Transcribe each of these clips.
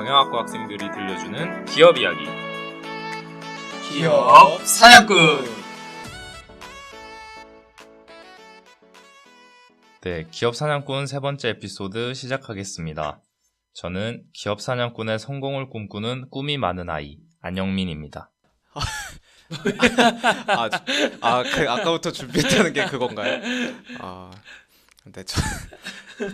경영학과 학생들이 들려주는 기업 이야기. 기업 사냥꾼. 네, 기업 사냥꾼 세 번째 에피소드 시작하겠습니다. 저는 기업 사냥꾼의 성공을 꿈꾸는 꿈이 많은 아이 안영민입니다. 아까부터 준비했다는 게 그건가요? 근데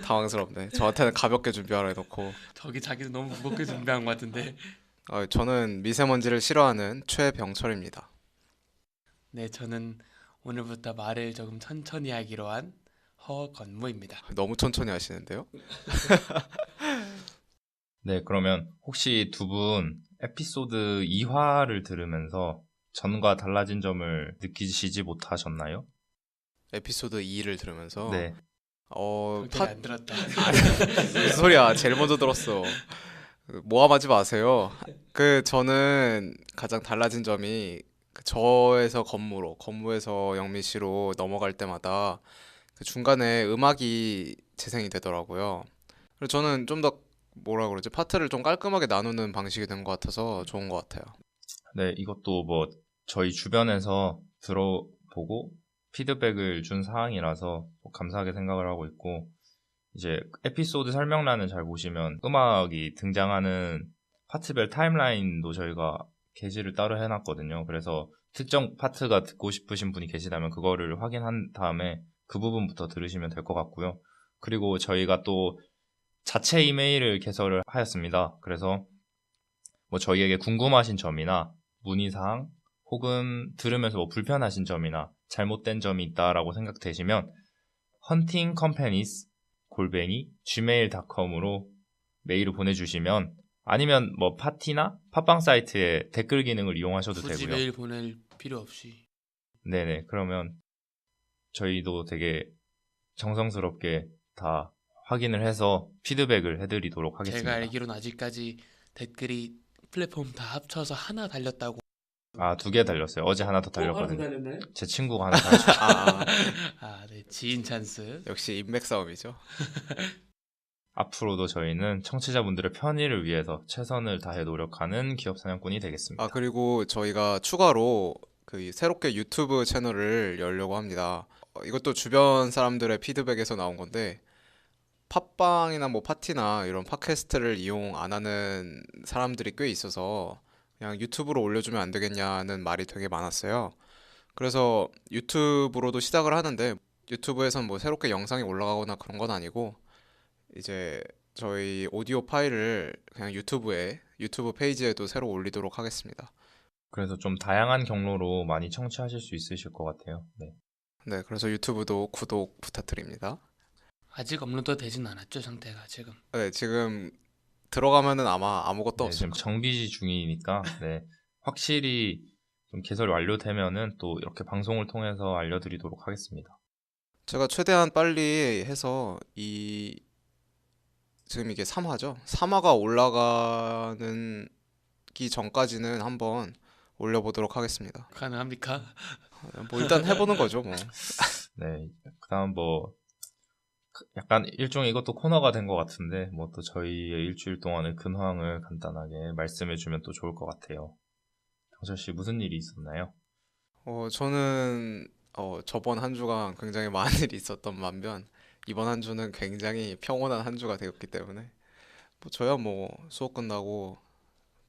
당황스럽네. 저한테는 가볍게 준비하라 해놓고. 저기 자기도 너무 무겁게 준비한 것 같은데. 저는 미세먼지를 싫어하는 최병철입니다. 네, 저는 오늘부터 말을 조금 천천히 하기로 한 허건무입니다. 너무 천천히 하시는데요? 네, 그러면 혹시 두 분 에피소드 2화를 들으면서 전과 달라진 점을 느끼시지 못하셨나요? 에피소드 2를 들으면서 네. 안 들었다. 무슨 소리야? 제일 먼저 들었어. 모함하지 마세요. 저는 가장 달라진 점이 저에서 건무에서 영민 씨로 넘어갈 때마다 그 중간에 음악이 재생이 되더라고요. 그래서 저는 좀 더 파트를 좀 깔끔하게 나누는 방식이 된 것 같아서 좋은 것 같아요. 네, 이것도 뭐 저희 주변에서 들어보고 피드백을 준 사항이라서 감사하게 생각을 하고 있고, 이제 에피소드 설명란을 잘 보시면 음악이 등장하는 파트별 타임라인도 저희가 게시를 따로 해놨거든요. 그래서 특정 파트가 듣고 싶으신 분이 계시다면 그거를 확인한 다음에 그 부분부터 들으시면 될 것 같고요. 그리고 저희가 또 자체 이메일을 개설을 하였습니다. 그래서 뭐 저희에게 궁금하신 점이나 문의사항 혹은 들으면서 뭐 불편하신 점이나 잘못된 점이 있다라고 생각되시면 huntingcompanies@gmail.com으로 메일을 보내주시면, 아니면 뭐 파티나 팟빵 사이트에 댓글 기능을 이용하셔도 굳이 되고요. 메일 보낼 필요 없이. 네네, 그러면 저희도 되게 정성스럽게 다 확인을 해서 피드백을 해드리도록 하겠습니다. 제가 알기로는 아직까지 댓글이 플랫폼 다 합쳐서 하나 달렸다고. 2개 달렸어요. 어제 하나 더 하나 더 달렸거든요. 달렸나요? 제 친구가 하나 달렸어요. 네, 지인 찬스. 역시 인맥 싸움이죠. 앞으로도 저희는 청취자분들의 편의를 위해서 최선을 다해 노력하는 기업 사냥꾼이 되겠습니다. 그리고 저희가 추가로 새롭게 유튜브 채널을 열려고 합니다. 이것도 주변 사람들의 피드백에서 나온 건데, 팟빵이나 뭐 파티나 이런 팟캐스트를 이용 안 하는 사람들이 꽤 있어서 그냥 유튜브로 올려주면 안 되겠냐는 말이 되게 많았어요. 그래서 유튜브로도 시작을 하는데, 유튜브에선 뭐 새롭게 영상이 올라가거나 그런 건 아니고, 이제 저희 오디오 파일을 그냥 유튜브 페이지에도 새로 올리도록 하겠습니다. 그래서 좀 다양한 경로로 많이 청취하실 수 있으실 것 같아요. 네, 그래서 유튜브도 구독 부탁드립니다. 아직 업로드 되진 않았죠, 상태가 지금. 네, 지금 들어가면은 아마 아무것도 지금 없을 정비 중이니까 확실히 좀 개설 완료되면은 또 이렇게 방송을 통해서 알려드리도록 하겠습니다. 제가 최대한 빨리 해서 지금 이게 3화죠? 3화가 올라가는 기 전까지는 한번 올려보도록 하겠습니다. 가능합니까? 뭐 일단 해보는 거죠, 뭐. 네, 그다음 뭐 약간 일종의 이것도 코너가 된 것 같은데, 뭐 또 저희의 일주일 동안의 근황을 간단하게 말씀해주면 또 좋을 것 같아요. 병철 씨, 무슨 일이 있었나요? 저는 저번 한 주간 굉장히 많은 일이 있었던 반면, 이번 한 주는 굉장히 평온한 한 주가 되었기 때문에 저야 뭐 수업 끝나고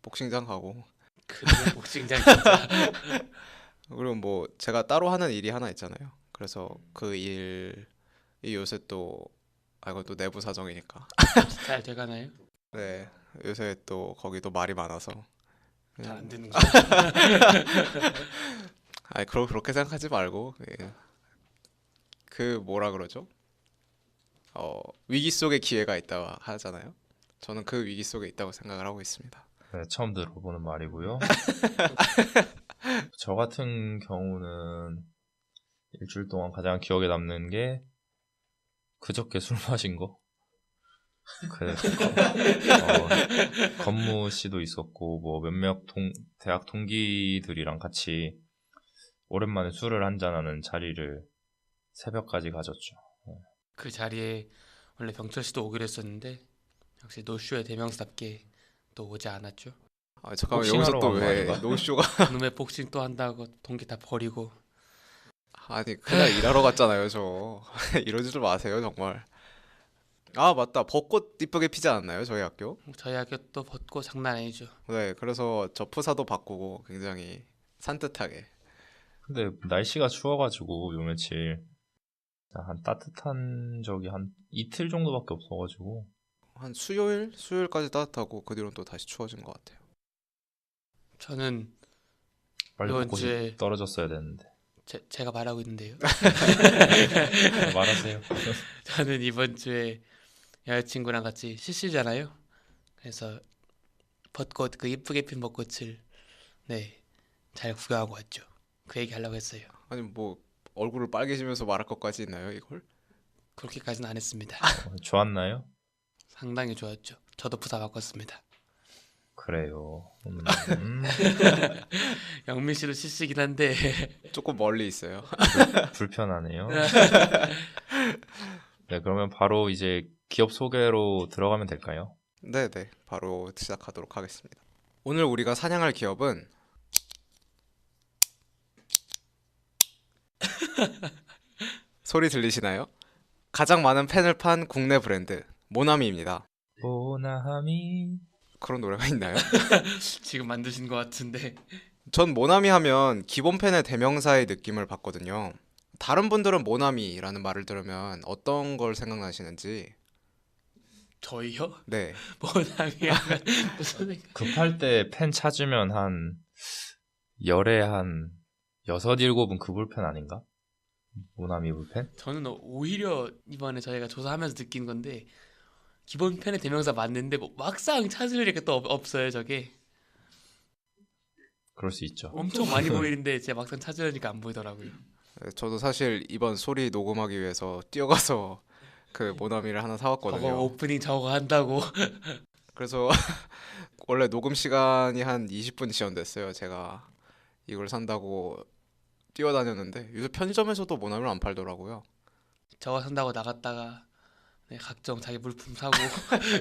복싱장 가고, 그래, 복싱장 진짜. 그리고 뭐 제가 따로 하는 일이 하나 있잖아요. 그래서 그 일이 요새 이것도 내부 사정이니까. 잘 돼가나요? 네, 요새 또 거기도 말이 많아서. 잘 안 되는 거. 그렇게 생각하지 말고, 뭐라 그러죠? 위기 속에 기회가 있다고 하잖아요. 저는 그 위기 속에 있다고 생각을 하고 있습니다. 네, 처음 들어보는 말이고요. 저 같은 경우는 일주일 동안 가장 기억에 남는 게 그저께 술 마신 거. 건무 씨도 있었고 뭐 몇몇 대학 동기들이랑 같이 오랜만에 술을 한잔하는 자리를 새벽까지 가졌죠. 그 자리에 원래 병철 씨도 오기로 했었는데 역시 노쇼의 대명사답게 또 오지 않았죠. 아, 잠깐만 여기서 복싱하러 또 간거 왜 아닌가? 노쇼가 그놈의 복싱 또 한다고 동기 다 버리고. 아니 그냥 일하러 갔잖아요 저. 이러지도 마세요 정말. 아 맞다 벚꽃 이쁘게 피지 않았나요 저희 학교? 저희 학교 또 벗고 장난 아니죠. 네 그래서 저 프사도 바꾸고 굉장히 산뜻하게. 근데 날씨가 추워가지고 요 며칠 한 따뜻한 적이 한 이틀 정도밖에 없어가지고 한 수요일까지 따뜻하고 그 뒤로는 또 다시 추워진 것 같아요. 저는 빨리 이번 벚꽃이 주에 떨어졌어야 되는데. 제가 말하고 있는데요. 말하세요. 저는 이번 주에 여자친구랑 같이 CC잖아요. 그래서 벚꽃 그 이쁘게 핀 벚꽃을 네, 잘 구경하고 왔죠. 그 얘기 하려고 했어요. 아니 뭐 얼굴을 빨개지면서 말할 것까지 있나요 이걸? 그렇게까지는 안 했습니다. 좋았나요? 상당히 좋았죠. 저도 부사 바꿨습니다. 그래요. 영민 씨도 CC긴 한데 조금 멀리 있어요. 불편하네요. 네, 그러면 바로 이제 기업 소개로 들어가면 될까요? 네네 바로 시작하도록 하겠습니다. 오늘 우리가 사냥할 기업은 소리 들리시나요? 가장 많은 팬을 판 국내 브랜드 모나미입니다. 모나미. 그런 노래가 있나요? 지금 만드신 것 같은데 전 모나미 하면 기본 팬의 대명사의 느낌을 받거든요. 다른 분들은 모나미라는 말을 들으면 어떤 걸 생각나시는지. 저희요? 네. 모나미 하면 무슨 생각? 급할 때 펜 찾으면 한 열에 한 6, 7은 그 볼펜 아닌가? 모나미 볼펜? 저는 오히려 이번에 저희가 조사하면서 느낀 건데 기본 펜의 대명사 맞는데 뭐 막상 찾으려니까 또 없어요 저게. 그럴 수 있죠. 엄청 많이 보이는데 제가 막상 찾으려니까 안 보이더라고요. 저도 사실 이번 소리 녹음하기 위해서 뛰어가서 그 모나미를 하나 저거 사왔거든요. 오프닝 저거 한다고. 그래서 원래 녹음 시간이 한 20분 지연됐어요. 제가 이걸 산다고 뛰어다녔는데 요새 편의점에서도 모나미를 안 팔더라고요. 저거 산다고 나갔다가 네, 각종 자기 물품 사고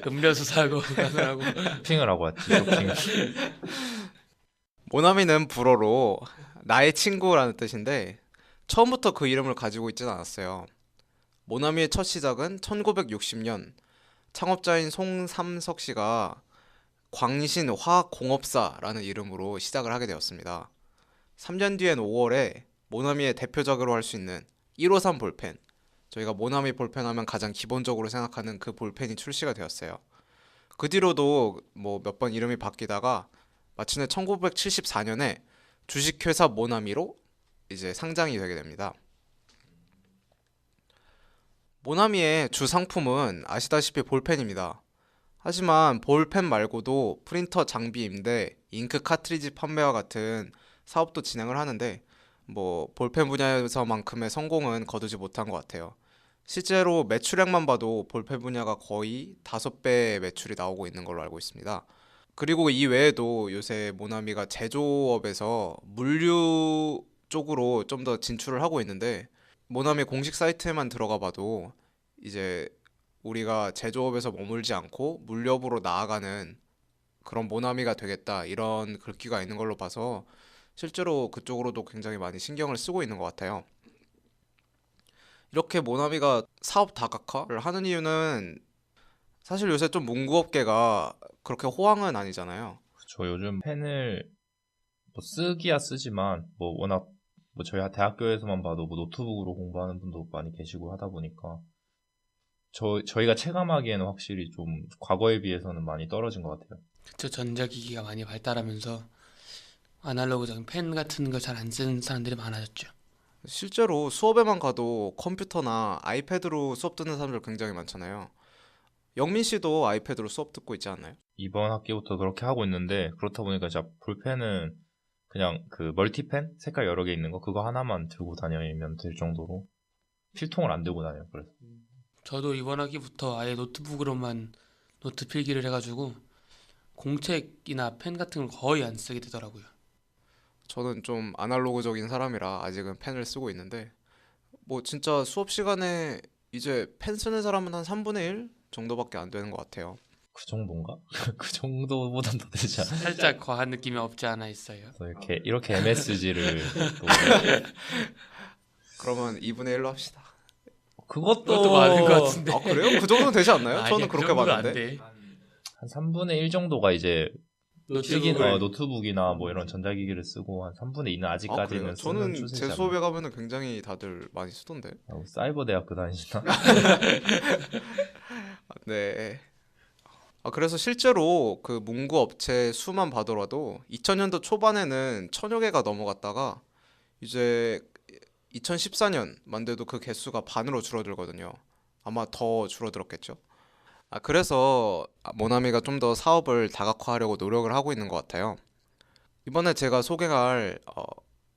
음료수 사고 가느라고. 쇼핑을 하고 왔지, 쇼핑. 모나미는 불어로 나의 친구라는 뜻인데 처음부터 그 이름을 가지고 있지는 않았어요. 모나미의 첫 시작은 1960년 창업자인 송삼석 씨가 광신화학공업사라는 이름으로 시작을 하게 되었습니다. 3년 뒤엔 5월에 모나미의 대표작으로 할 수 있는 153 볼펜, 저희가 모나미 볼펜 하면 가장 기본적으로 생각하는 그 볼펜이 출시가 되었어요. 그 뒤로도 뭐 몇 번 이름이 바뀌다가 마침내 1974년에 주식회사 모나미로 이제 상장이 되게 됩니다. 모나미의 주 상품은 아시다시피 볼펜입니다. 하지만 볼펜 말고도 프린터 장비 임대, 잉크 카트리지 판매와 같은 사업도 진행을 하는데 뭐 볼펜 분야에서만큼의 성공은 거두지 못한 것 같아요. 실제로 매출액만 봐도 볼펜 분야가 거의 5배의 매출이 나오고 있는 걸로 알고 있습니다. 그리고 이 외에도 요새 모나미가 제조업에서 물류 쪽으로 좀 더 진출을 하고 있는데 모나미 공식 사이트에만 들어가 봐도 이제 우리가 제조업에서 머물지 않고 물류업으로 나아가는 그런 모나미가 되겠다 이런 글귀가 있는 걸로 봐서 실제로 그쪽으로도 굉장히 많이 신경을 쓰고 있는 것 같아요. 이렇게 모나미가 사업 다각화를 하는 이유는 사실 요새 좀 문구업계가 그렇게 호황은 아니잖아요. 저 요즘 펜을 뭐 쓰기야 쓰지만 뭐 워낙 뭐 저희 대학교에서만 봐도 뭐 노트북으로 공부하는 분도 많이 계시고 하다 보니까 저희가 체감하기에는 확실히 좀 과거에 비해서는 많이 떨어진 것 같아요. 그쵸, 전자기기가 많이 발달하면서 아날로그적인 펜 같은 걸 잘 안 쓰는 사람들이 많아졌죠. 실제로 수업에만 가도 컴퓨터나 아이패드로 수업 듣는 사람들 굉장히 많잖아요. 영민 씨도 아이패드로 수업 듣고 있지 않나요? 이번 학기부터 그렇게 하고 있는데 그렇다 보니까 진짜 볼펜은 그냥 그 멀티펜 색깔 여러 개 있는 거 그거 하나만 들고 다니면 될 정도로 필통을 안 들고 다녀요. 그래서 저도 이번 학기부터 아예 노트북으로만 노트 필기를 해가지고 공책이나 펜 같은 걸 거의 안 쓰게 되더라고요. 저는 좀 아날로그적인 사람이라 아직은 펜을 쓰고 있는데 뭐 진짜 수업 시간에 이제 펜 쓰는 사람은 한 3분의 1 정도밖에 안 되는 것 같아요. 그 정도인가? 그 정도보단 더 되지 않아? 살짝 과한 느낌이 없지 않아 있어요. 또 이렇게 MSG를 또 그러면 2분의 1로 합시다. 그것도 많은 것 같은데. 아 그래요? 그 정도는 되지 않나요? 아니야, 저는 그 그렇게 정도는 안 봤는데. 돼. 한 3분의 1 정도가 이제 노트북을 노트북이나 뭐 이런 전자기기를 쓰고 한 3분의 2는 아 그래요? 아직까지는 쓰는 저는 제 추세지 않나? 수업에 가면은 굉장히 다들 많이 쓰던데. 사이버 대학교 다니시나? 네. 아, 그래서 실제로 그 문구 업체 수만 봐더라도 2000년도 초반에는 1000여 개가 넘어갔다가 이제 2014년만 돼도 그 개수가 반으로 줄어들거든요. 아마 더 줄어들었겠죠. 아, 그래서 모나미가 좀 더 사업을 다각화하려고 노력을 하고 있는 것 같아요. 이번에 제가 소개할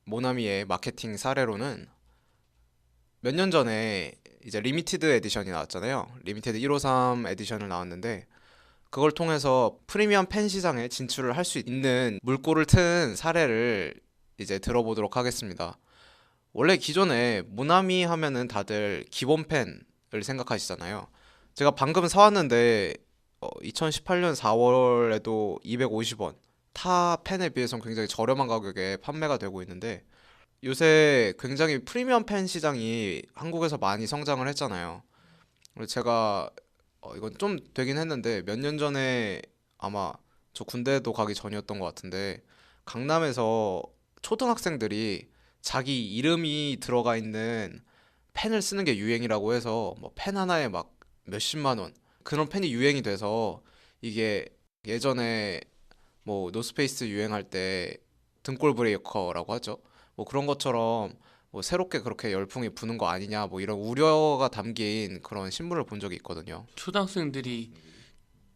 모나미의 마케팅 사례로는 몇 년 전에 이제 리미티드 에디션이 나왔잖아요. 리미티드 153 에디션을 나왔는데 그걸 통해서 프리미엄 펜 시장에 진출을 할 수 있는 물꼬를 튼 사례를 이제 들어보도록 하겠습니다. 원래 기존에 모나미 하면은 다들 기본 펜을 생각하시잖아요. 제가 방금 사왔는데 2018년 4월에도 250원, 타 펜에 비해서는 굉장히 저렴한 가격에 판매가 되고 있는데 요새 굉장히 프리미엄 펜 시장이 한국에서 많이 성장을 했잖아요. 그래서 제가 이건 좀 되긴 했는데 몇 년 전에 아마 저 군대도 가기 전이었던 것 같은데 강남에서 초등학생들이 자기 이름이 들어가 있는 펜을 쓰는 게 유행이라고 해서 뭐 펜 하나에 막 몇십만 원 그런 펜이 유행이 돼서 이게 예전에 뭐 노스페이스 유행할 때 등골 브레이커라고 하죠. 뭐 그런 것처럼 뭐 새롭게 그렇게 열풍이 부는 거 아니냐 뭐 이런 우려가 담긴 그런 신문을 본 적이 있거든요. 초등학생들이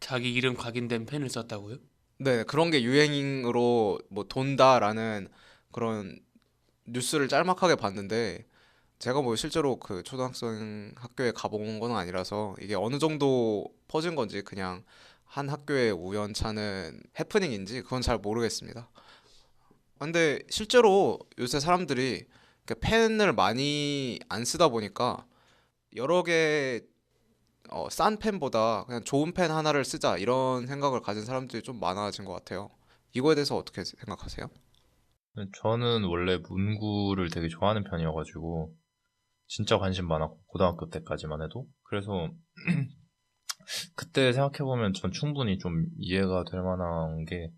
자기 이름 각인된 펜을 썼다고요? 네, 그런 게 유행으로 뭐 돈다라는 그런 뉴스를 짤막하게 봤는데 제가 뭐 실제로 그 초등학생 학교에 가본 건 아니라서 이게 어느 정도 퍼진 건지 그냥 한 학교의 우연찮은 해프닝인지 그건 잘 모르겠습니다. 근데 실제로 요새 사람들이 그 펜을 많이 안 쓰다 보니까 여러 개 싼 펜보다 그냥 좋은 펜 하나를 쓰자 이런 생각을 가진 사람들이 좀 많아진 것 같아요. 이거에 대해서 어떻게 생각하세요? 저는 원래 문구를 되게 좋아하는 편이어가지고 진짜 관심 많았고 고등학교 때까지만 해도 그래서 그때 생각해보면 전 충분히 좀 이해가 될 만한 게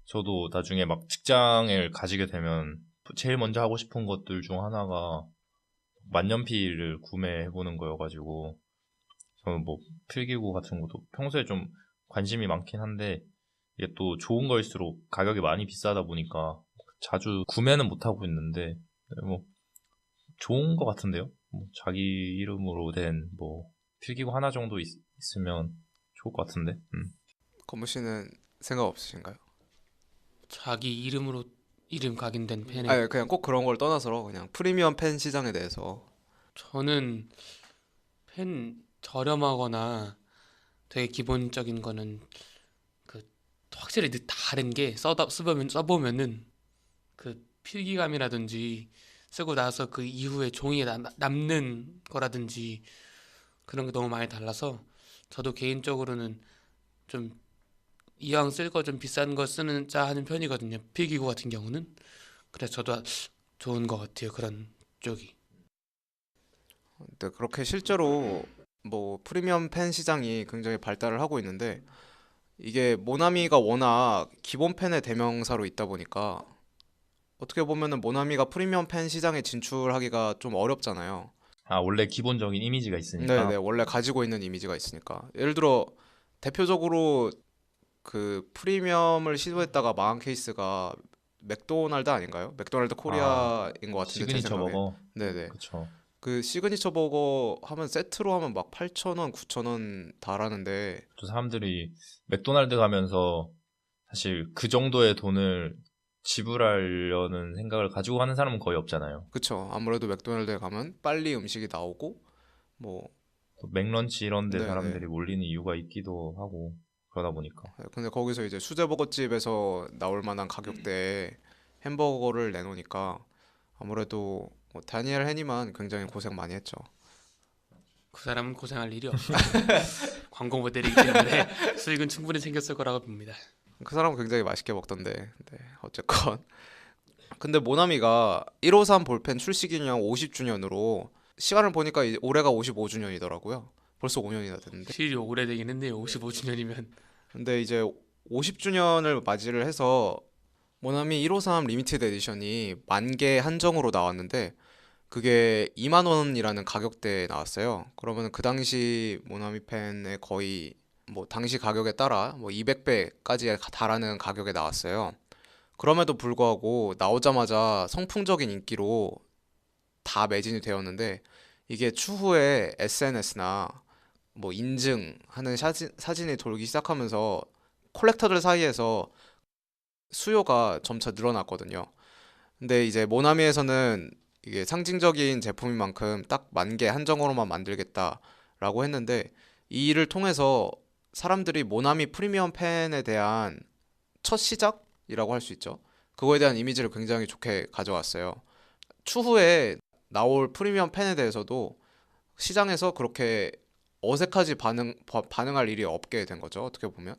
저도 나중에 막 직장을 가지게 되면 제일 먼저 하고 싶은 것들 중 하나가 만년필을 구매해보는 거여가지고 저는 뭐 필기구 같은 것도 평소에 좀 관심이 많긴 한데 이게 또 좋은 거일수록 가격이 많이 비싸다 보니까 자주 구매는 못하고 있는데 뭐 좋은 거 같은데요? 뭐 자기 이름으로 된 뭐 필기구 하나 정도 있으면 좋을 것 같은데. 건무 씨는 생각 없으신가요? 자기 이름으로 이름 각인된 펜에 아니 그냥 꼭 그런 걸 떠나서 그냥 프리미엄 펜 시장에 대해서 저는 펜 저렴하거나 되게 기본적인 거는 그 확실히 다른 게 써보면은 그 필기감이라든지 쓰고 나서 그 이후에 종이에 남는 거라든지 그런 게 너무 많이 달라서 저도 개인적으로는 좀 이왕 쓸 거 좀 비싼 거 쓰는 짜 하는 편이거든요. 필기구 같은 경우는. 그래서 저도 좋은 것 같아요. 그런 쪽이. 네, 그렇게 실제로 뭐 프리미엄 펜 시장이 굉장히 발달을 하고 있는데 이게 모나미가 워낙 기본 펜의 대명사로 있다 보니까 어떻게 보면은 모나미가 프리미엄 펜 시장에 진출하기가 좀 어렵잖아요. 아 원래 기본적인 이미지가 네네, 있으니까. 원래 가지고 있는 이미지가 있으니까. 예를 들어 대표적으로 그 프리미엄을 시도했다가 망한 케이스가 맥도날드 아닌가요? 맥도날드 코리아인 것 같은데 제 시그니처 생각에. 버거. 네네. 그쵸. 그 시그니처 버거 하면 세트로 하면 막 8,000원, 9,000원 달하는데 또 사람들이 맥도날드 가면서 사실 그 정도의 돈을 지불하려는 생각을 가지고 가는 사람은 거의 없잖아요. 그쵸. 아무래도 맥도날드에 가면 빨리 음식이 나오고 뭐 또 맥런치 이런 데 네네. 사람들이 몰리는 이유가 있기도 하고 그러다 보니까. 근데 거기서 이제 수제버거집에서 나올 만한 가격대에 햄버거를 내놓으니까 아무래도 뭐 다니엘 헤니만 굉장히 고생 많이 했죠. 그 사람은 고생할 일이 없어. 광고 모델이기 때문에 수익은 충분히 생겼을 거라고 봅니다. 그 사람은 굉장히 맛있게 먹던데. 네, 어쨌건. 근데 모나미가 153 볼펜 출시 기념 50주년으로 시간을 보니까 올해가 55주년이더라고요. 벌써 5년이나 됐는데. 확실히 오래되긴 했네요. 55주년이면. 근데 이제 50주년을 맞이를 해서 모나미 153 리미티드 에디션이 10,000개 한정으로 나왔는데 그게 2만 원이라는 가격대에 나왔어요. 그러면 그 당시 모나미 펜의 거의 뭐 당시 가격에 따라 뭐 200배까지 달하는 가격에 나왔어요. 그럼에도 불구하고 나오자마자 성풍적인 인기로 다 매진이 되었는데 이게 추후에 SNS나 뭐 인증하는 사진이 돌기 시작하면서 콜렉터들 사이에서 수요가 점차 늘어났거든요. 근데 이제 모나미에서는 이게 상징적인 제품인 만큼 딱 10,000개 한정으로만 만들겠다라고 했는데 이 일을 통해서 사람들이 모나미 프리미엄 펜에 대한 첫 시작이라고 할 수 있죠. 그거에 대한 이미지를 굉장히 좋게 가져왔어요. 추후에 나올 프리미엄 펜에 대해서도 시장에서 그렇게 어색하지 반응할 일이 없게 된 거죠. 어떻게 보면.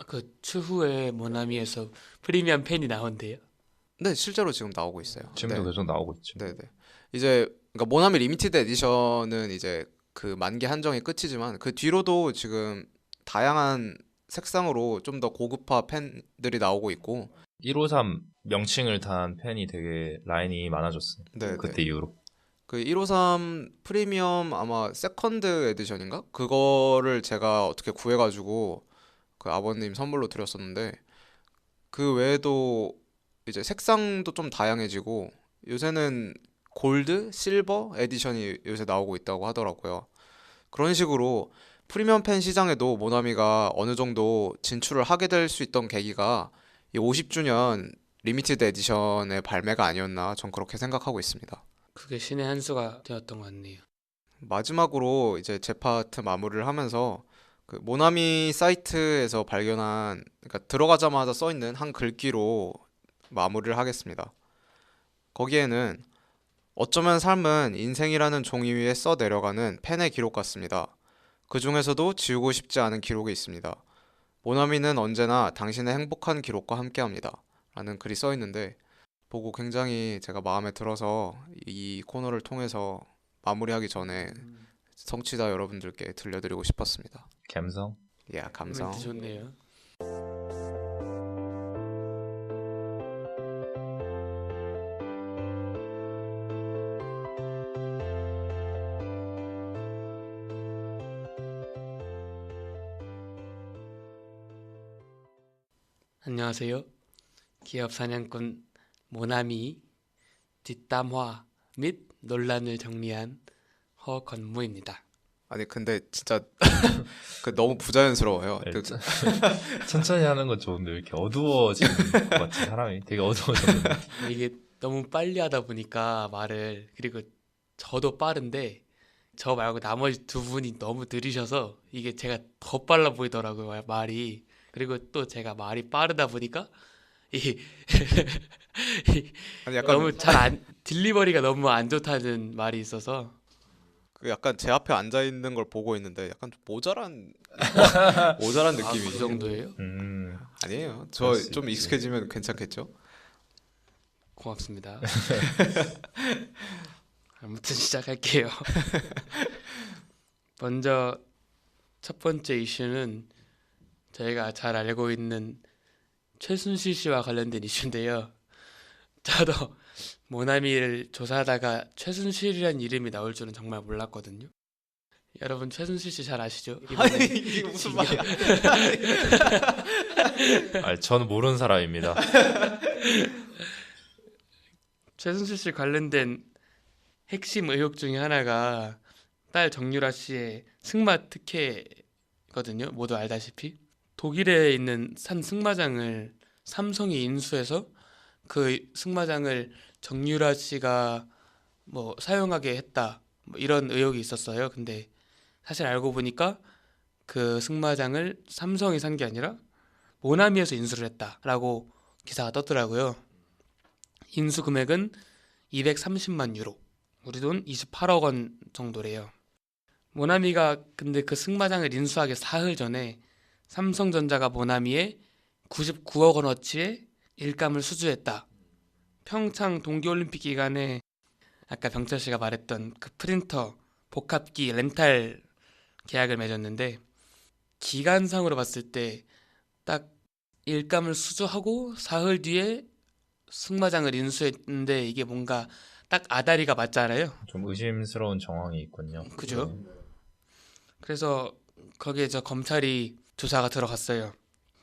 그 추후에 모나미에서 프리미엄 펜이 나온대요. 네, 실제로 지금 나오고 있어요. 지금도 네. 계속 나오고 있죠. 네네. 이제 그러니까 모나미 리미티드 에디션은 이제 그 10,000개 한정이 끝이지만 그 뒤로도 지금 다양한 색상으로 좀 더 고급화 펜들이 나오고 있고 153 명칭을 단 펜이 되게 라인이 많아졌어요. 네네. 그때 이후로. 그 153 프리미엄 아마 세컨드 에디션인가? 그거를 제가 어떻게 구해가지고 그 아버님 선물로 드렸었는데 그 외에도 이제 색상도 좀 다양해지고 요새는 골드, 실버 에디션이 요새 나오고 있다고 하더라고요. 그런 식으로 프리미엄 펜 시장에도 모나미가 어느 정도 진출을 하게 될 수 있던 계기가 이 50주년 리미티드 에디션의 발매가 아니었나 전 그렇게 생각하고 있습니다. 그게 신의 한 수가 되었던 것 같네요. 마지막으로 이제 제 파트 마무리를 하면서 그 모나미 사이트에서 발견한 그러니까 들어가자마자 써 있는 한 글귀로 마무리를 하겠습니다. 거기에는 어쩌면 삶은 인생이라는 종이 위에 써 내려가는 펜의 기록 같습니다. 그 중에서도 지우고 싶지 않은 기록이 있습니다. 모나미는 언제나 당신의 행복한 기록과 함께합니다. 라는 글이 써 있는데 보고 굉장히 제가 마음에 들어서 이 코너를 통해서 마무리하기 전에 청취자 여러분들께 들려드리고 싶었습니다. 감성. 야, 감성. 멘트 좋네요. 안녕하세요. 기업 사냥꾼 모나미 뒷담화 및 논란을 정리한 허건무입니다. 아니 근데 진짜 그 너무 부자연스러워요. 네, 그- 천천히 하는 건 좋은데 왜 이렇게 어두워지는 것 같지 사람이 되게 어두워졌는데. 이게 너무 빨리 하다 보니까 말을 그리고 저도 빠른데 저 말고 나머지 두 분이 너무 느리셔서 이게 제가 더 빨라 보이더라고요 말이. 그리고 또 제가 말이 빠르다 보니까 이 아니 약간 너무 잘 안 딜리버리가 너무 안 좋다는 말이 있어서 그 약간 제 앞에 앉아 있는 걸 보고 있는데 약간 좀 모자란 그 느낌이 정도예요? 아니에요. 저 그럴 수 좀 있지. 익숙해지면 괜찮겠죠? 고맙습니다. 아무튼 시작할게요. 먼저 첫 번째 이슈는 저희가 잘 알고 있는 최순실 씨와 관련된 이슈인데요. 저도 모나미를 조사하다가 최순실이라는 이름이 나올 줄은 정말 몰랐거든요. 여러분 최순실 씨 잘 아시죠? 이번에 이게 무슨 말이야? 아니, 저는 모르는 사람입니다. 최순실 씨 관련된 핵심 의혹 중에 하나가 딸 정유라 씨의 승마 특혜거든요. 모두 알다시피 독일에 있는 산 승마장을 삼성이 인수해서 그 승마장을 정유라 씨가 뭐 사용하게 했다 뭐 이런 의혹이 있었어요. 근데 사실 알고 보니까 그 승마장을 삼성이 산 게 아니라 모나미에서 인수를 했다라고 기사가 떴더라고요. 인수 금액은 230만 유로, 우리 돈 28억 원 정도래요. 모나미가 근데 그 승마장을 인수하기 사흘 전에 삼성전자가 모나미에 99억 원어치의 일감을 수주했다. 평창 동계올림픽 기간에 아까 병철 씨가 말했던 그 프린터 복합기 렌탈 계약을 맺었는데 기간상으로 봤을 때 딱 일감을 수주하고 사흘 뒤에 승마장을 인수했는데 이게 뭔가 딱 아다리가 맞잖아요. 좀 의심스러운 정황이 있군요. 그죠? 네. 그래서 거기에 저 검찰이 조사가 들어갔어요.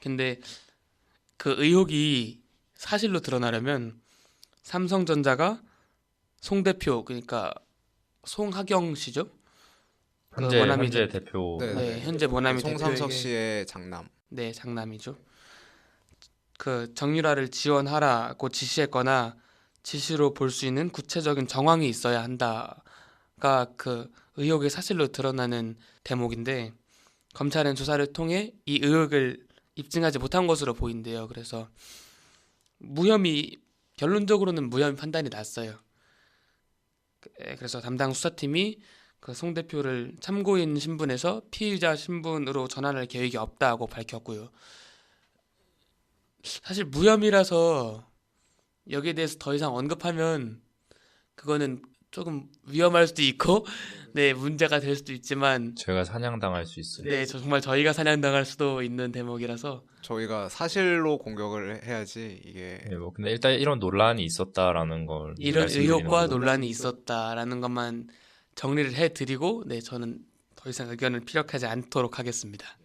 근데 그 의혹이 사실로 드러나려면 삼성전자가 송 대표 그러니까 송하경 씨죠? 그 모나미 현재 대표. 네, 네, 현재 모나미 송삼석 대표에게 씨의 장남. 네, 장남이죠. 그 정유라를 지원하라고 지시했거나 지시로 볼 수 있는 구체적인 정황이 있어야 한다가 그 의혹의 사실로 드러나는 대목인데 검찰은 조사를 통해 이 의혹을 입증하지 못한 것으로 보인대요. 그래서 무혐의 결론적으로는 무혐의 판단이 났어요. 그래서 담당 수사팀이 그 송 대표를 참고인 신분에서 피의자 신분으로 전환할 계획이 없다고 밝혔고요. 사실 무혐의라서 여기에 대해서 더 이상 언급하면 그거는 조금 위험할 수도 있고 네 문제가 될 수도 있지만 제가 사냥당할 수 있어요. 네 정말 저희가 사냥당할 수도 있는 대목이라서 저희가 사실로 공격을 해야지 이게 네, 뭐 근데 일단 이런 논란이 있었다라는 걸 이런 말씀드리는 의혹과 거죠. 논란이 있었다라는 것만 정리를 해드리고 네 저는 더 이상 의견을 피력하지 않도록 하겠습니다.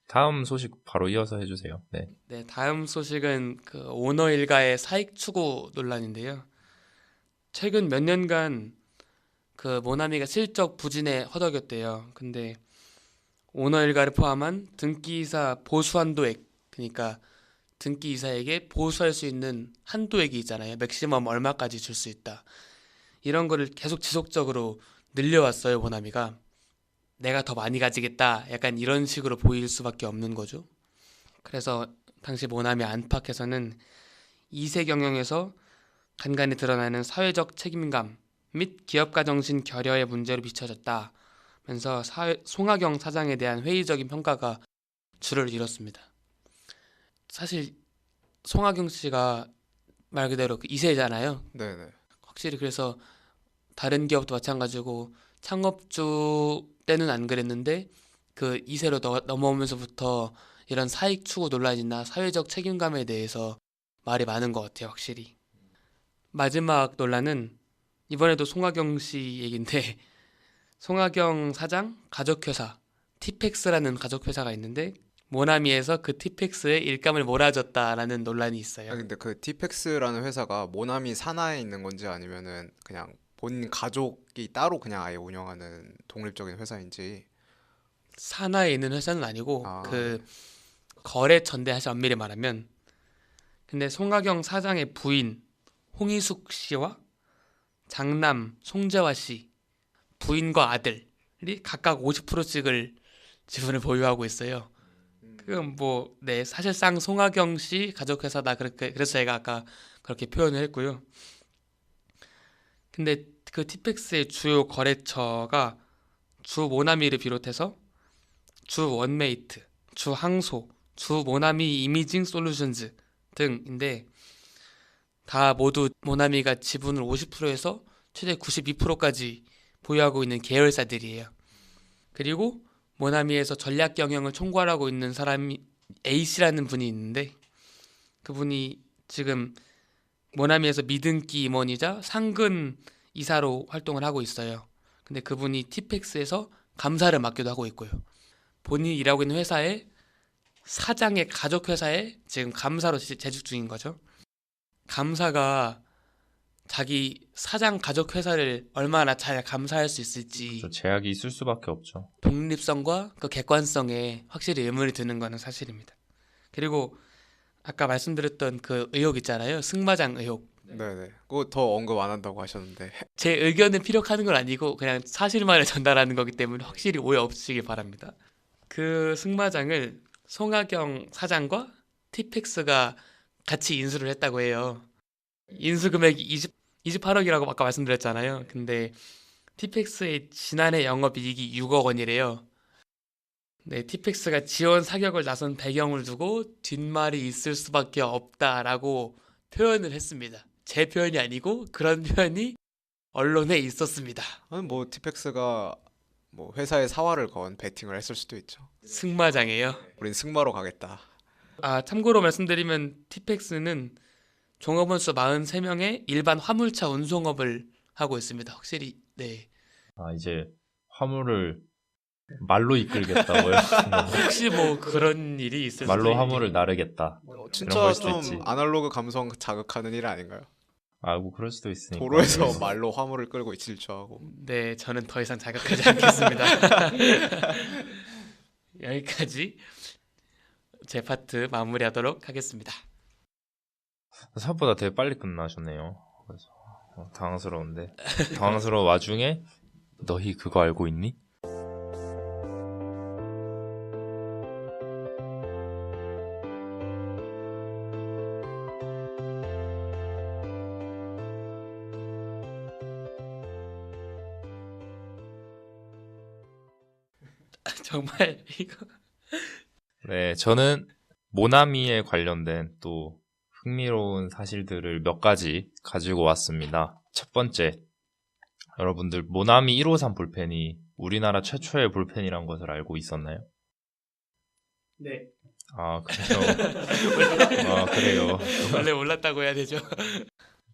다음 소식 바로 이어서 해주세요. 네. 네, 다음 소식은 그 오너 일가의 사익 추구 논란인데요. 최근 몇 년간 그 모나미가 실적 부진에 허덕였대요. 근데 오너 일가를 포함한 등기이사 보수 한도액, 그러니까 등기이사에게 보수할 수 있는 한도액이 있잖아요. 맥시멈 얼마까지 줄 수 있다. 이런 거를 계속 지속적으로 늘려왔어요, 모나미가. 내가 더 많이 가지겠다. 약간 이런 식으로 보일 수밖에 없는 거죠. 그래서 당시 모나미 안팎에서는 이세 경영에서 간간히 드러나는 사회적 책임감 및 기업가 정신 결여의 문제로 비춰졌다면서 송하경 사장에 대한 회의적인 평가가 줄을 이뤘습니다. 사실 송하경 씨가 말 그대로 그 2세잖아요. 네네. 확실히 그래서 다른 기업도 마찬가지고 창업주 때는 안 그랬는데 그 2세로 넘어오면서부터 이런 사익 추구 논란이나 사회적 책임감에 대해서 말이 많은 것 같아요, 확실히. 마지막 논란은 이번에도 송하경 씨 얘긴데 송하경 사장 가족회사 티펙스라는 가족회사가 있는데 모나미에서 그 티펙스에 일감을 몰아줬다라는 논란이 있어요. 근데 그 티펙스라는 회사가 모나미 산하에 있는 건지 아니면은 그냥 본 가족이 따로 그냥 아예 운영하는 독립적인 회사인지. 산하에 있는 회사는 아니고 아, 그 거래처인데 사실 엄밀히 말하면 근데 송하경 사장의 부인 홍희숙 씨와 장남 송재화 씨 부인과 아들이 각각 50%씩을 지분을 보유하고 있어요. 그건 뭐 네 사실상 송하경 씨 가족회사다 그렇게 그래서 제가 아까 그렇게 표현을 했고요. 근데 그 티펙스의 주요 거래처가 주 모나미를 비롯해서 주 원메이트, 주 항소, 주 모나미 이미징 솔루션즈 등인데 다 모두 모나미가 지분을 50%에서 최대 92%까지 보유하고 있는 계열사들이에요. 그리고 모나미에서 전략 경영을 총괄하고 있는 사람이 A씨라는 분이 있는데 그분이 지금 모나미에서 미등기 임원이자 상근 이사로 활동을 하고 있어요. 근데 그분이 티펙스에서 감사를 맡기도 하고 있고요. 본인이 일하고 있는 회사의 사장의 가족 회사에 지금 감사로 재직 중인 거죠. 감사가 자기 사장 가족 회사를 얼마나 잘 감사할 수 있을지 저 제약이 있을 수밖에 없죠. 독립성과 그 객관성에 확실히 의문이 드는 거는 사실입니다. 그리고 아까 말씀드렸던 그 의혹 있잖아요. 승마장 의혹. 네네. 그거 더 언급 안 한다고 하셨는데. 제 의견을 피력하는 건 아니고 그냥 사실만을 전달하는 거기 때문에 확실히 오해 없으시길 바랍니다. 그 승마장을 송하경 사장과 티펙스가 같이 인수를 했다고 해요. 인수 금액이 28억이라고 아까 말씀드렸잖아요. 근데 티펙스의 지난해 영업이익이 6억 원이래요. 네, 티펙스가 지원 사격을 나선 배경을 두고 뒷말이 있을 수밖에 없다라고 표현을 했습니다. 제 표현이 아니고 그런 표현이 언론에 있었습니다. 아니, 뭐 티펙스가 뭐 회사에 사활을 건 베팅을 했을 수도 있죠. 승마장이에요. 우린 승마로 가겠다. 아, 참고로 말씀드리면 티펙스는 종업원수 43명의 일반 화물차 운송업을 하고 있습니다. 확실히 네. 아, 이제 화물을 말로 이끌겠다고요? 혹시 뭐 그런 일이 있을 수도 말로 있- 화물을 나르겠다. 진짜 걸 수도 좀 있지. 아날로그 감성 자극하는 일 아닌가요? 아, 뭐 그럴 수도 있으니까. 도로에서 말로 화물을 끌고 질주하고. 네, 저는 더 이상 자극하지 않겠습니다. 여기까지 제 파트 마무리하도록 하겠습니다. 생각보다 되게 빨리 끝나셨네요. 그래서 당황스러운데. 당황스러운 와중에 너희 그거 알고 있니? 정말 이거 네, 저는 모나미에 관련된 또 흥미로운 사실들을 몇 가지 가지고 왔습니다. 첫 번째, 여러분들 모나미 153 볼펜이 우리나라 최초의 볼펜이란 것을 알고 있었나요? 네, 아, 그래요. 아, 그래요. 원래 올랐다고 해야 되죠.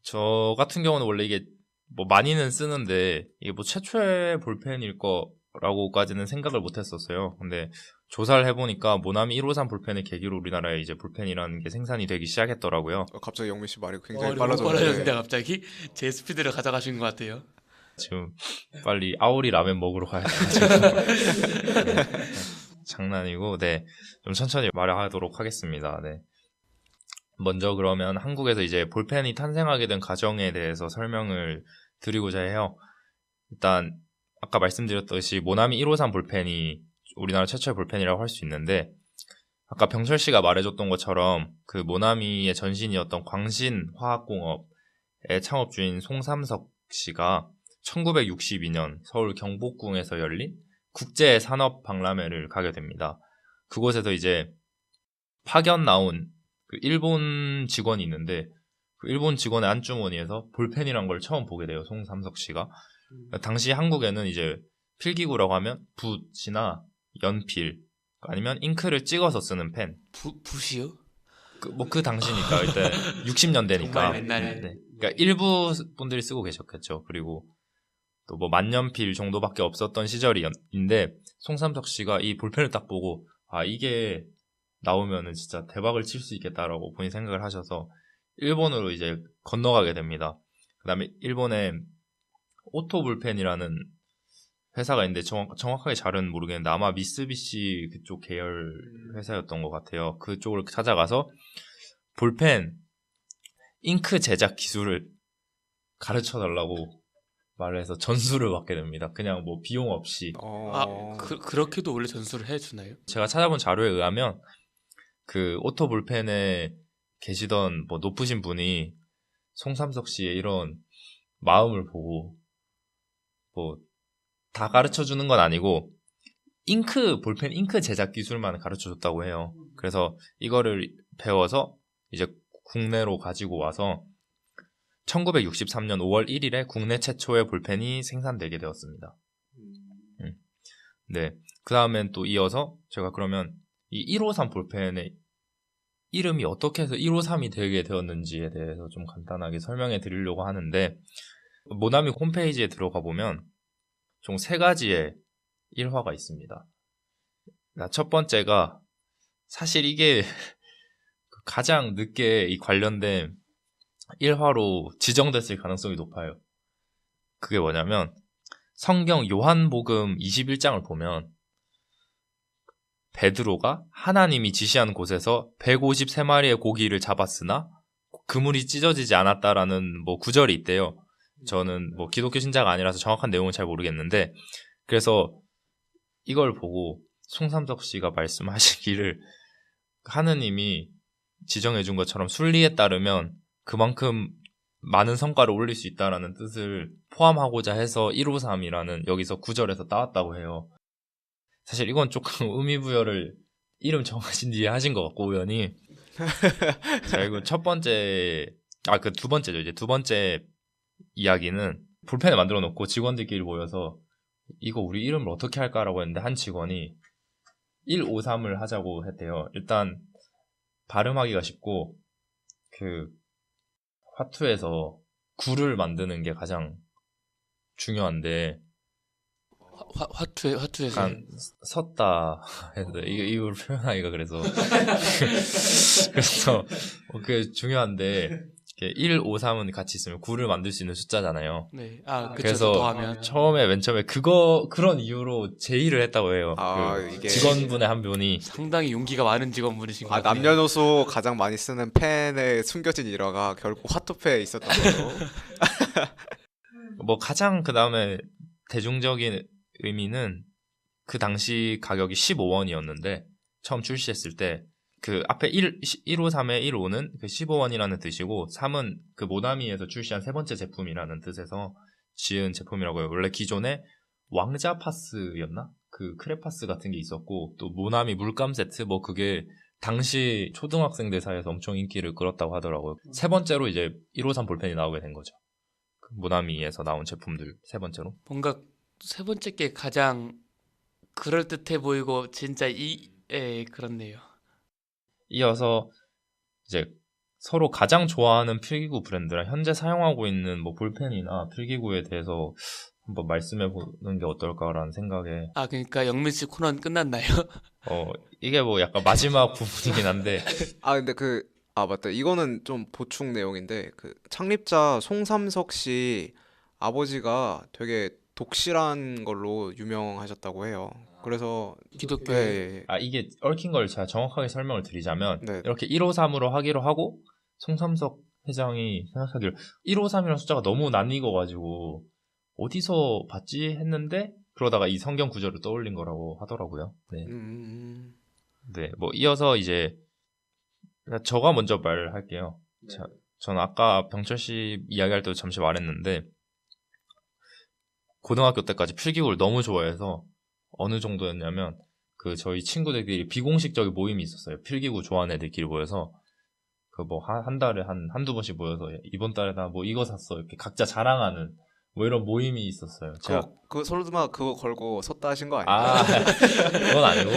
저 같은 경우는 원래 이게 뭐 많이는 쓰는데 이게 뭐 최초의 볼펜일 거라고까지는 생각을 못 했었어요. 근데 조사를 해보니까 모나미 153 볼펜을 계기로 우리나라에 이제 볼펜이라는 게 생산이 되기 시작했더라고요. 갑자기 영민 씨 말이 굉장히 너무 빨라졌는데 빨라졌는데 갑자기 제 스피드를 가져가신 것 같아요. 지금 빨리 아오리 라멘 먹으러 가야 돼가지고. 네. 장난이고, 네. 좀 천천히 말하도록 하겠습니다. 네. 먼저 그러면 한국에서 이제 볼펜이 탄생하게 된 과정에 대해서 설명을 드리고자 해요. 일단 아까 말씀드렸듯이 모나미 153 볼펜이 우리나라 최초의 볼펜이라고 할 수 있는데, 아까 병철 씨가 말해줬던 것처럼 그 모나미의 전신이었던 광신화학공업의 창업주인 송삼석 씨가 1962년 서울 경복궁에서 열린 국제산업박람회를 가게 됩니다. 그곳에서 이제 파견 나온 그 일본 직원이 있는데 그 일본 직원의 안주머니에서 볼펜이란 걸 처음 보게 돼요. 송삼석 씨가. 당시 한국에는 이제 필기구라고 하면 붓이나 연필 아니면 잉크를 찍어서 쓰는 펜. 붓이요? 그 당시니까 일단 60년대니까. 정말 옛날. 네. 그러니까 일부 분들이 쓰고 계셨겠죠. 그리고 또 뭐 만년필 정도밖에 없었던 시절인데 송삼석 씨가 이 볼펜을 딱 보고 아 이게 나오면은 진짜 대박을 칠 수 있겠다라고 본인 생각을 하셔서 일본으로 이제 건너가게 됩니다. 그다음에 일본에 오토볼펜이라는 회사가 있는데 정확하게 잘은 모르겠는데 아마 미쓰비시 그쪽 계열 회사였던 것 같아요. 그쪽을 찾아가서 볼펜 잉크 제작 기술을 가르쳐 달라고 말을 해서 전수를 받게 됩니다. 그냥 뭐 비용 없이. 아, 그렇게도 원래 전수를 해주나요? 제가 찾아본 자료에 의하면 그 오토 볼펜에 계시던 뭐 높으신 분이 송삼석 씨의 이런 마음을 보고 뭐 다 가르쳐 주는 건 아니고 볼펜 잉크 제작 기술만 가르쳐 줬다고 해요. 그래서 이거를 배워서 이제 국내로 가지고 와서 1963년 5월 1일에 국내 최초의 볼펜이 생산되게 되었습니다. 네. 그 다음엔 또 이어서 제가 그러면 이 153 볼펜의 이름이 어떻게 해서 153이 되게 되었는지에 대해서 좀 간단하게 설명해 드리려고 하는데 모나미 홈페이지에 들어가 보면 총 3가지의 일화가 있습니다. 첫 번째가 사실 이게 가장 늦게 이 관련된 일화로 지정됐을 가능성이 높아요. 그게 뭐냐면 성경 요한복음 21장을 보면 베드로가 하나님이 지시한 곳에서 153마리의 고기를 잡았으나 그물이 찢어지지 않았다라는 뭐 구절이 있대요. 저는 뭐 기독교 신자가 아니라서 정확한 내용은 잘 모르겠는데 그래서 이걸 보고 송삼석 씨가 말씀하시기를 하느님이 지정해준 것처럼 순리에 따르면 그만큼 많은 성과를 올릴 수 있다라는 뜻을 포함하고자 해서 153이라는 여기서 구절에서 따왔다고 해요. 사실 이건 조금 의미부여를 이름 정하신 뒤에 하신 것 같고 우연히. 자, 그리고 첫 번째 그 두 번째죠. 이제 두 번째 이야기는 볼펜을 만들어 놓고 직원들끼리 모여서 이거 우리 이름을 어떻게 할까라고 했는데 한 직원이 153을 하자고 했대요. 일단 발음하기가 쉽고 그 화투에서 구를 만드는 게 가장 중요한데 화투에서 약간 섰다 해서 이걸 표현하기가 그래서 그래서 그 중요한데 153은 같이 있으면 9를 만들 수 있는 숫자잖아요. 네. 아, 그쵸. 그래서 더하면. 맨 처음에 그런 이유로 제의를 했다고 해요. 이게 직원분의 한 분이 상당히 용기가 많은 직원분이신 것 같아요. 남녀노소 가장 많이 쓰는 펜에 숨겨진 일화가 결국 화투패에 있었던 거죠. 뭐 가장 그 다음에 대중적인 의미는 그 당시 가격이 15원이었는데 처음 출시했을 때 그 앞에 153의 1호는 그 15원이라는 뜻이고 3은 그 모나미에서 출시한 세 번째 제품이라는 뜻에서 지은 제품이라고 해요. 원래 기존에 왕자 파스였나? 그 크레파스 같은 게 있었고 또 모나미 물감 세트 뭐 그게 당시 초등학생들 사이에서 엄청 인기를 끌었다고 하더라고요. 세 번째로 이제 153 볼펜이 나오게 된 거죠. 그 모나미에서 나온 제품들 세 번째로. 뭔가 세 번째 게 가장 그럴듯해 보이고 진짜 그렇네요. 이어서 이제 서로 가장 좋아하는 필기구 브랜드랑 현재 사용하고 있는 뭐 볼펜이나 필기구에 대해서 한번 말씀해 보는 게 어떨까라는 생각에. 아, 그러니까 영민 씨 코너는 끝났나요? 이게 뭐 약간 마지막 부분이긴 한데. 근데 맞다. 이거는 좀 보충 내용인데 그 창립자 송삼석 씨 아버지가 되게 독실한 걸로 유명하셨다고 해요. 그래서 기독교. 예. 이게 얽힌 걸 제가 정확하게 설명을 드리자면 네. 이렇게 153으로 하기로 하고 송삼석 회장이 생각하기를 153이라는 숫자가 너무 낯익어가지고 어디서 봤지 했는데 그러다가 이 성경 구절을 떠올린 거라고 하더라고요. 네. 네, 뭐 이어서 이제 저가 먼저 말할게요. 자, 저는 아까 병철 씨 이야기할 때도 잠시 말했는데 고등학교 때까지 필기구를 너무 좋아해서 어느 정도였냐면 그 저희 친구들끼리 비공식적인 모임이 있었어요. 필기구 좋아하는 애들끼리 모여서 그 뭐 한 달에 한두 번씩 모여서 이번 달에 나 뭐 이거 샀어 이렇게 각자 자랑하는 뭐 이런 모임이 있었어요. 제가 설마 그거 걸고 섰다 하신 거 아니에요? 그건 아니고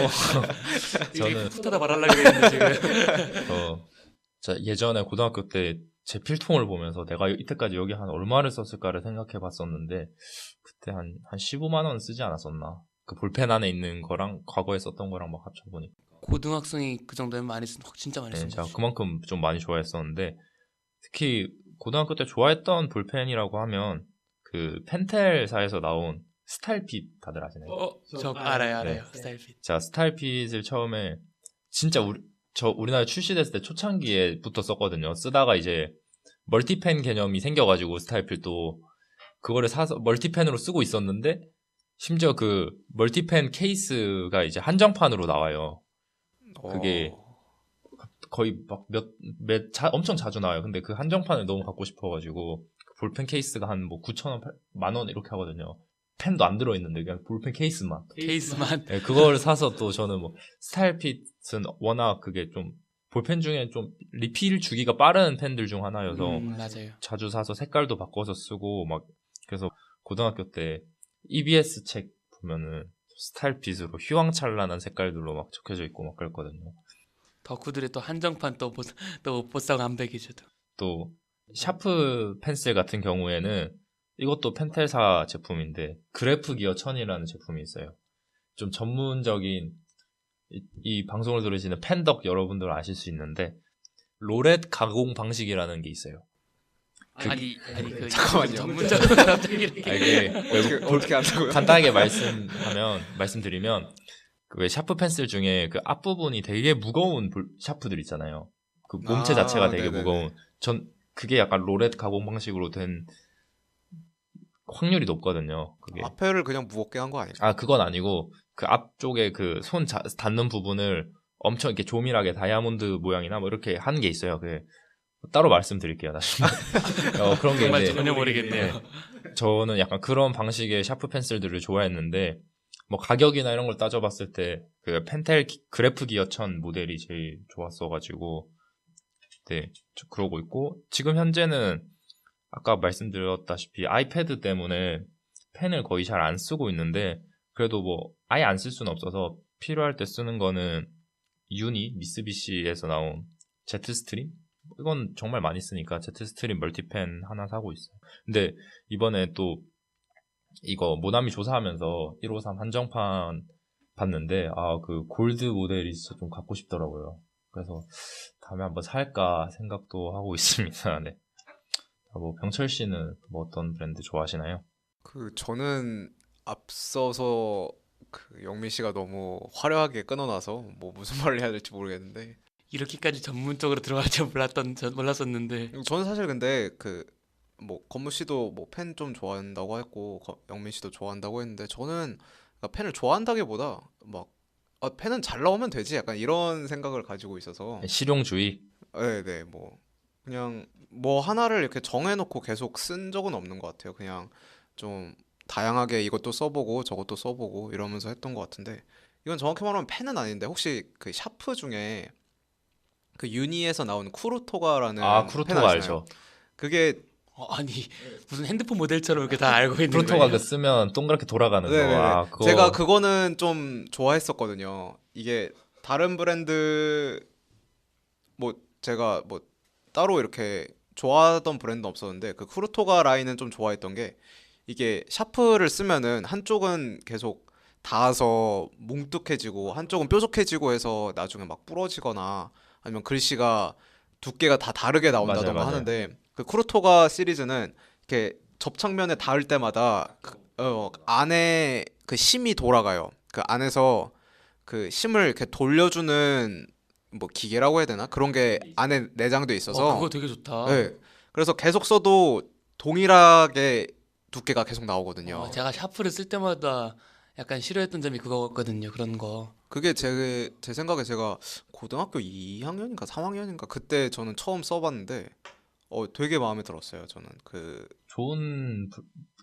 저는 푸타다 말하려고 했는데 지금. 예전에 고등학교 때 제 필통을 보면서 내가 이때까지 여기 한 얼마를 썼을까를 생각해 봤었는데 그때 한 15만 원 쓰지 않았었나? 그 볼펜 안에 있는 거랑 과거에 썼던 거랑 막 합쳐보니까 고등학생이 그 정도면 많이 쓴 진짜 많이 쓴 제가 거죠. 그만큼 좀 많이 좋아했었는데 특히 고등학교 때 좋아했던 볼펜이라고 하면 그 펜텔사에서 나온 스타일핏 다들 아시나요? 저 알아요. 네. 스타일핏. 자, 스타일핏을 처음에 진짜 우리나라에 출시됐을 때 초창기에부터 썼거든요. 쓰다가 이제 멀티펜 개념이 생겨가지고 스타일핏도 그거를 사서 멀티펜으로 쓰고 있었는데 심지어 그 멀티펜 케이스가 이제 한정판으로 나와요. 그게 거의 막 엄청 자주 나와요. 근데 그 한정판을 너무 갖고 싶어가지고 볼펜 케이스가 한 뭐 9,000원, 10,000원 이렇게 하거든요. 펜도 안 들어있는데 그냥 볼펜 케이스만. 케이스만. 네, 그걸 사서 또 저는 뭐 스타일핏은 워낙 그게 좀 볼펜 중에 좀 리필 주기가 빠른 펜들 중 하나여서 맞아요. 자주 사서 색깔도 바꿔서 쓰고 막 그래서 고등학교 때 EBS 책 보면은 스타일핏으로 휘황찬란한 색깔들로 막 적혀져 있고 막 그랬거든요. 덕후들이 또 한정판 또 못보상 암백이죠. 또 샤프 펜슬 같은 경우에는 이것도 펜텔사 제품인데 그래프 기어 1000이라는 제품이 있어요. 좀 전문적인 이 방송을 들으시는 펜덕 여러분들 아실 수 있는데 로렛 가공 방식이라는 게 있어요. 그 잠깐만요. 전문적으로 갑자기 이렇게. 이게 어떻게 한다고요? 간단하게 말씀드리면 그 왜 샤프 펜슬 중에 그 앞부분이 되게 무거운 샤프들 있잖아요. 그 몸체 자체가 되게 네네네. 무거운. 그게 약간 로렛 가공 방식으로 된 확률이 높거든요. 그게. 앞에를 그냥 무겁게 한 거 아니에요? 그건 아니고 그 앞쪽에 그 손 닿는 부분을 엄청 이렇게 조밀하게 다이아몬드 모양이나 뭐 이렇게 한 게 있어요. 그 따로 말씀드릴게요. 나중에. 그런 게 정말 있는데 전혀 모르겠네요. 저는 약간 그런 방식의 샤프 펜슬들을 좋아했는데 뭐 가격이나 이런 걸 따져봤을 때 그 펜텔 그래프 기어 1000 모델이 제일 좋았어가지고 네, 그러고 있고 지금 현재는 아까 말씀드렸다시피 아이패드 때문에 펜을 거의 잘 안 쓰고 있는데 그래도 뭐 아예 안 쓸 수는 없어서 필요할 때 쓰는 거는 미쓰비시에서 나온 제트스트림? 이건 정말 많이 쓰니까 제트스트림 멀티펜 하나 사고 있어요. 근데 이번에 또 이거 모나미 조사하면서 153 한정판 봤는데 그 골드 모델이 진짜 좀 갖고 싶더라고요. 그래서 다음에 한번 살까 생각도 하고 있습니다. 네. 뭐 병철 씨는 뭐 어떤 브랜드 좋아하시나요? 저는 앞서서 영민 씨가 너무 화려하게 끊어놔서 뭐 무슨 말을 해야 될지 모르겠는데 이렇게까지 전문적으로 들어갈 줄 몰랐었는데 저는 사실 근데 뭐 건무 씨도 뭐 펜 좀 좋아한다고 했고 영민 씨도 좋아한다고 했는데 저는 펜을 좋아한다기보다 막 펜은 잘 나오면 되지 약간 이런 생각을 가지고 있어서 실용주의. 네네 뭐 그냥 뭐 하나를 이렇게 정해놓고 계속 쓴 적은 없는 것 같아요. 그냥 좀 다양하게 이것도 써보고 저것도 써보고 이러면서 했던 것 같은데 이건 정확히 말하면 펜은 아닌데 혹시 그 샤프 중에 그 유니에서 나온 쿠루토가라는 펜 쿠루토가 아시나요? 알죠. 그게 아니 무슨 핸드폰 모델처럼 이렇게 다 알고 있는 쿠루토가 거예요? 그 쓰면 동그랗게 돌아가는 거. 네네네. 그거 제가 그거는 좀 좋아했었거든요. 이게 다른 브랜드 뭐 제가 뭐 따로 이렇게 좋아하던 브랜드 없었는데 그 쿠르토가 라인은 좀 좋아했던 게 이게 샤프를 쓰면은 한쪽은 계속 닿아서 뭉툭해지고 한쪽은 뾰족해지고 해서 나중에 막 부러지거나 아니면 글씨가 두께가 다 다르게 맞아요, 나온다던가 맞아요. 하는데 그 쿠르토가 시리즈는 이렇게 접착면에 닿을 때마다 안에 그 심이 돌아가요. 그 안에서 그 심을 이렇게 돌려주는 뭐 기계라고 해야 되나? 그런 게 안에 내장돼 그거 있어서 되게 좋다. 네. 그래서 계속 써도 동일하게 두께가 계속 나오거든요. 제가 샤프를 쓸 때마다 약간 싫어했던 점이 그거거든요. 그런 거. 그게 제 생각에 제가 고등학교 2학년인가 3학년인가 그때 저는 처음 써봤는데 되게 마음에 들었어요. 저는 좋은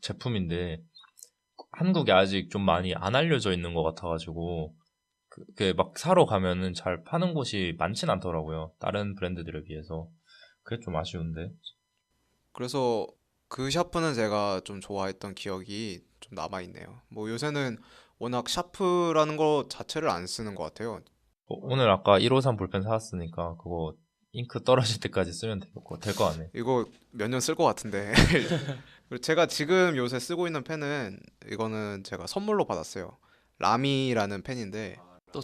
제품인데 한국에 아직 좀 많이 안 알려져 있는 것 같아가지고 그게 막 사러 가면은 잘 파는 곳이 많진 않더라고요. 다른 브랜드들에 비해서. 그게 좀 아쉬운데. 그래서 그 샤프는 제가 좀 좋아했던 기억이 좀 남아있네요. 뭐 요새는 워낙 샤프라는 거 자체를 안 쓰는 것 같아요. 오늘 아까 153 볼펜 사왔으니까 그거 잉크 떨어질 때까지 쓰면 될 거 같네. 이거 몇 년 쓸 것 같은데. 그리고 제가 지금 요새 쓰고 있는 펜은 이거는 제가 선물로 받았어요. 라미라는 펜인데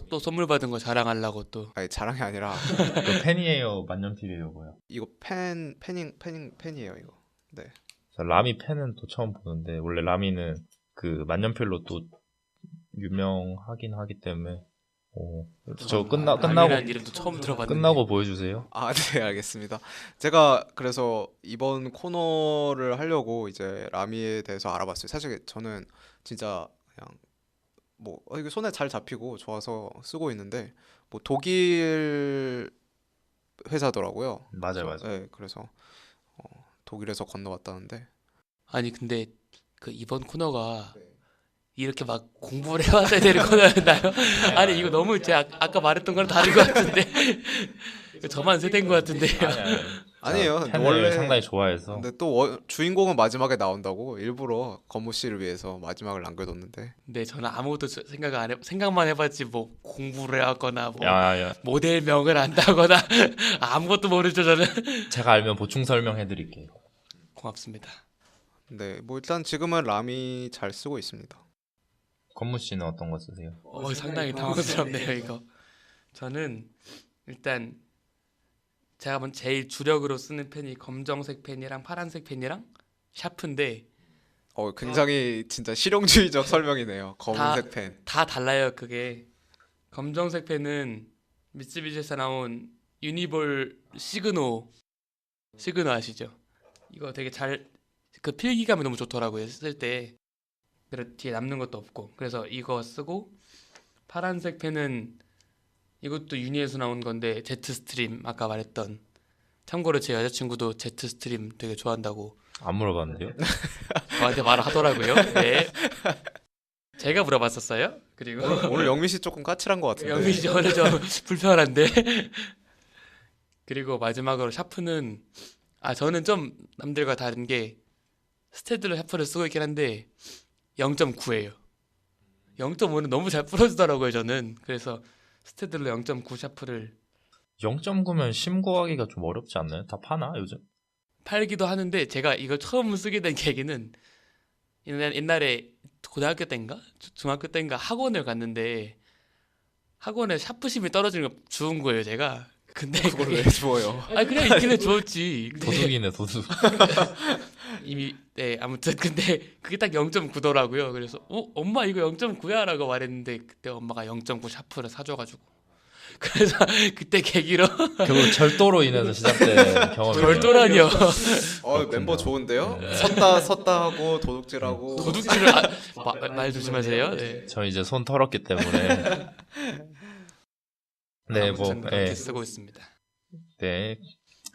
또 선물 받은 거 자랑하려고 또. 아니 자랑이 아니라 이거 펜이에요, 만년필이에요, 뭐야? 이거 펜이에요 이거. 네. 라미 펜은 또 처음 보는데 원래 라미는 그 만년필로 또 유명하긴 하기 때문에 저 끝나고 라미라는 이름도 처음 들어봤는데. 끝나고 보여주세요. 아, 네, 알겠습니다. 제가 그래서 이번 코너를 하려고 이제 라미에 대해서 알아봤어요. 사실 저는 진짜 그냥 뭐 이게 손에 잘 잡히고 좋아서 쓰고 있는데 뭐 독일 회사더라고요. 맞아요, 맞아요. 네, 그래서 독일에서 건너왔다는데 아니 근데 그 이번 코너가 이렇게 막 공부를 해왔어야 되는 코너였나요? 아니 이거 너무 제가 아까 말했던 거랑 다른 것 같은데. 이거 저만 세대인 것 같은데요. 아니에요. 펜을 원래 상당히 좋아해서 근데 또 주인공은 마지막에 나온다고 일부러 건무 씨를 위해서 마지막을 남겨뒀는데 네, 저는 아무것도 생각만 해봤지 뭐 공부를 하거나 뭐 야야 모델명을 안다거나 아무것도 모르죠 저는. 제가 알면 보충 설명해드릴게요. 고맙습니다. 네, 뭐 일단 지금은 라미 잘 쓰고 있습니다. 건무 씨는 어떤 거 쓰세요? 상당히 당황스럽네요 이거. 저는 일단 제가 제일 주력으로 쓰는 펜이 검정색 펜이랑 파란색 펜이랑 샤프인데 굉장히 진짜 실용주의적 설명이네요. 검은색 펜. 다 달라요. 그게 검정색 펜은 미쓰비시에서 나온 유니볼 시그노 아시죠? 이거 되게 그 필기감이 너무 좋더라고요. 쓸 때. 그래서 뒤에 남는 것도 없고. 그래서 이거 쓰고 파란색 펜은 이것도 유니에서 나온 건데 제트 스트림 아까 말했던 참고로 제 여자친구도 제트 스트림 되게 좋아한다고 안 물어봤는데요. 저한테 말을 하더라고요. 네. 제가 물어봤었어요. 그리고 오늘 영민 씨 조금 까칠한 것 같은데. 영민 씨 오늘 좀 불편한데. 그리고 마지막으로 샤프는 저는 좀 남들과 다른 게 스테들러 샤프를 쓰고 있긴 한데 0.9예요. 0.5는 너무 잘 부러지더라고요, 저는. 그래서 스테들러 0.9 샤프를 0.9면 심구하기가 좀 어렵지 않나요? 다 파나 요즘? 팔기도 하는데 제가 이걸 처음 쓰게 된 계기는 옛날에 고등학교 때인가 중학교 때인가 학원을 갔는데 학원에 샤프심이 떨어지는 거 주운 거예요, 제가. 근데 그걸 왜 주워요? 그냥 있길래 주웠지. 근데 도둑이네 도둑. 이미 네, 아무튼 근데 그게 딱 0.9더라고요. 그래서 엄마 이거 0.9야라고 말했는데 그때 엄마가 0.9 샤프를 사줘가지고 그래서 그때 계기로 결국 절도로 인해서 시작된 경험이. 절도라니요. 멤버 좋은데요? 네. 섰다 하고 도둑질하고. 도둑질을 말 조심하세요. 네. 저 이제 손 털었기 때문에. 네, 뭐, 아무튼 그렇게 예. 쓰고 있습니다. 네.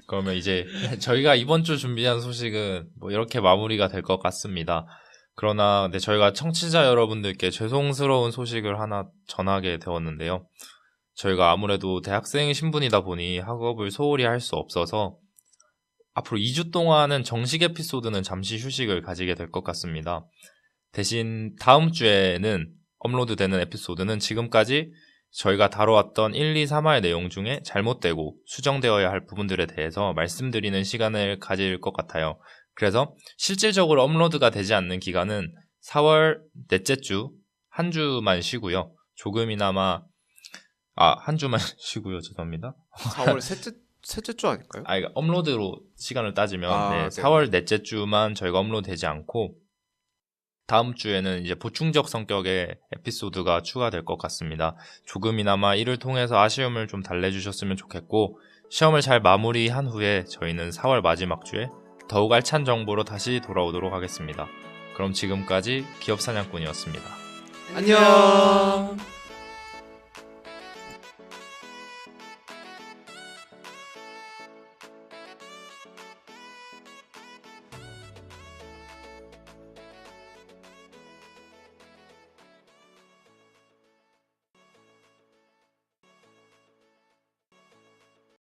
그러면 이제 저희가 이번 주 준비한 소식은 뭐 이렇게 마무리가 될 것 같습니다. 그러나 네, 저희가 청취자 여러분들께 죄송스러운 소식을 하나 전하게 되었는데요. 저희가 아무래도 대학생 신분이다 보니 학업을 소홀히 할 수 없어서 앞으로 2주 동안은 정식 에피소드는 잠시 휴식을 가지게 될 것 같습니다. 대신 다음 주에는 업로드되는 에피소드는 지금까지 저희가 다뤄왔던 1, 2, 3화의 내용 중에 잘못되고 수정되어야 할 부분들에 대해서 말씀드리는 시간을 가질 것 같아요. 그래서 실질적으로 업로드가 되지 않는 기간은 4월 넷째 주, 한 주만 쉬고요. 조금이나마 한 주만 쉬고요. 죄송합니다. 4월 셋째 주 아닐까요? 그러니까 업로드로 시간을 따지면 네. 4월 넷째 주만 저희가 업로드되지 않고 다음 주에는 이제 보충적 성격의 에피소드가 추가될 것 같습니다. 조금이나마 이를 통해서 아쉬움을 좀 달래주셨으면 좋겠고 시험을 잘 마무리한 후에 저희는 4월 마지막 주에 더욱 알찬 정보로 다시 돌아오도록 하겠습니다. 그럼 지금까지 기업사냥꾼이었습니다. 안녕.